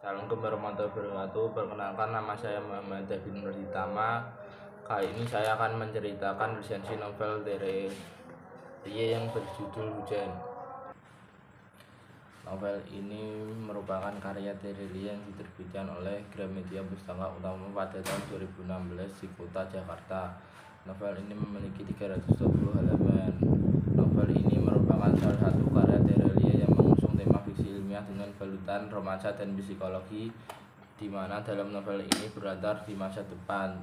Assalamualaikum warahmatullahi wabarakatuh. Perkenalkan, nama saya Muhammad David Nurhitama. Kali ini saya akan menceritakan resensi novel Tere yang berjudul Hujan. Novel ini merupakan karya Tere yang diterbitkan oleh Gramedia Pustaka Utama pada tahun 2016 di kota Jakarta. Novel ini memiliki 320 halaman. Novel ini merupakan salah satu karya Tere yang mengusung tema fiksi ilmiah dengan balutan romansa dan psikologi, di mana dalam novel ini berlatar di masa depan,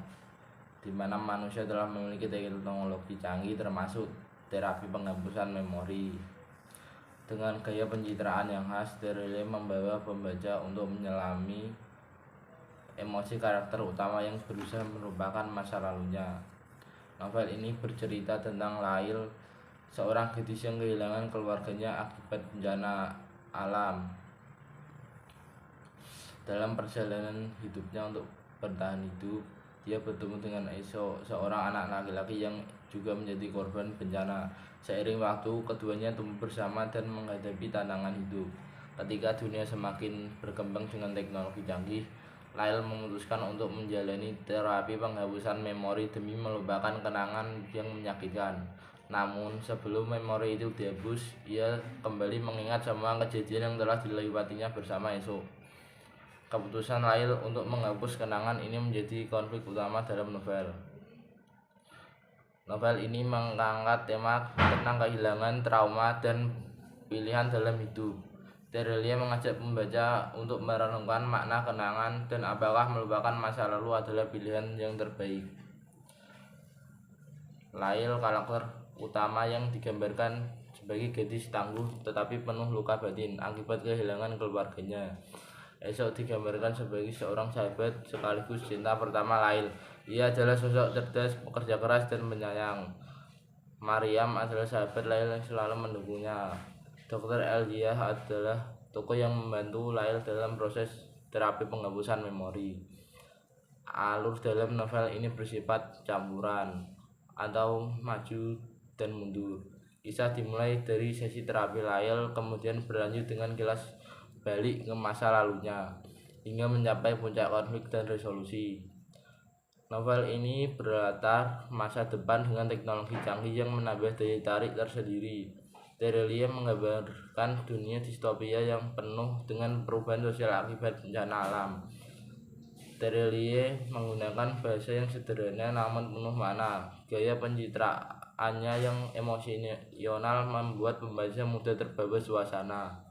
di mana manusia telah memiliki teknologi canggih termasuk terapi penghapusan memori. Dengan gaya pencitraan yang khas, Tere membawa pembaca untuk menyelami emosi karakter utama yang berusaha melupakan masa lalunya. Novel ini bercerita tentang Lail, seorang gadis yang kehilangan keluarganya akibat bencana alam. Dalam perjalanan hidupnya untuk bertahan hidup, dia bertemu dengan Eso, seorang anak laki-laki yang juga menjadi korban bencana. Seiring waktu, keduanya tumbuh bersama dan menghadapi tantangan hidup. Ketika dunia semakin berkembang dengan teknologi canggih, Lail memutuskan untuk menjalani terapi penghapusan memori demi melupakan kenangan yang menyakitkan. Namun, sebelum memori itu dihapus, ia kembali mengingat semua kejadian yang telah dilewatinya bersama Eso. Keputusan Lail untuk menghapus kenangan ini menjadi konflik utama dalam novel. Novel ini mengangkat tema tentang kehilangan, trauma, dan pilihan dalam hidup. Tere mengajak pembaca untuk merenungkan makna kenangan dan apakah melupakan masa lalu adalah pilihan yang terbaik. Lail, karakter utama yang digambarkan sebagai gadis tangguh tetapi penuh luka batin akibat kehilangan keluarganya. Eso digambarkan sebagai seorang sahabat sekaligus cinta pertama Lail. Ia adalah sosok cerdas, pekerja keras, dan penyayang. Mariam adalah sahabat Lail yang selalu mendukungnya. Dr. Elia adalah tokoh yang membantu Lail dalam proses terapi penghapusan memori. Alur dalam novel ini bersifat campuran atau maju dan mundur. Kisah dimulai dari sesi terapi Lail, kemudian berlanjut dengan kilas balik ke masa lalunya hingga mencapai puncak konflik dan resolusi. Novel ini berlatar masa depan dengan teknologi canggih yang menambah daya tarik tersendiri. Tere menggambarkan dunia distopia yang penuh dengan perubahan sosial akibat bencana alam. Tere menggunakan bahasa yang sederhana namun penuh makna. Gaya pencitraannya yang emosional membuat pembaca mudah terbawa suasana.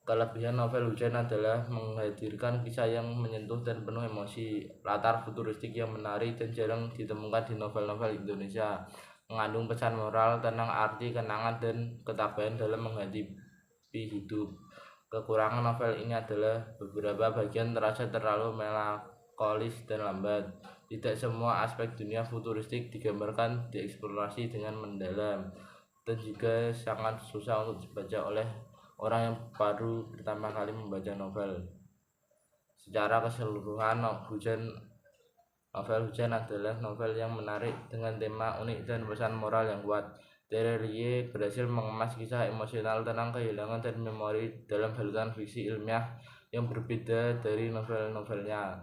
Kelebihan novel Hujan adalah menghadirkan kisah yang menyentuh dan penuh emosi, latar futuristik yang menarik dan jarang ditemukan di novel-novel Indonesia, mengandung pesan moral tentang arti kenangan dan ketabahan dalam menghadapi hidup. Kekurangan novel ini adalah beberapa bagian terasa terlalu melankolis dan lambat. Tidak semua aspek dunia futuristik digambarkan dieksplorasi dengan mendalam, dan juga sangat susah untuk dibaca oleh orang yang baru pertama kali membaca novel. Secara keseluruhan, novel Hujan adalah novel yang menarik dengan tema unik dan pesan moral yang kuat. Tere berhasil mengemas kisah emosional tentang kehilangan dan memori dalam balutan fiksi ilmiah yang berbeda dari novel-novelnya.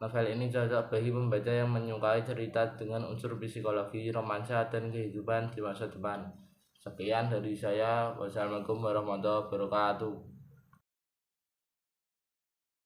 Novel ini cocok bagi pembaca yang menyukai cerita dengan unsur psikologi, romansa, dan kehidupan di masa depan. Sekian dari saya. Wassalamualaikum warahmatullahi wabarakatuh.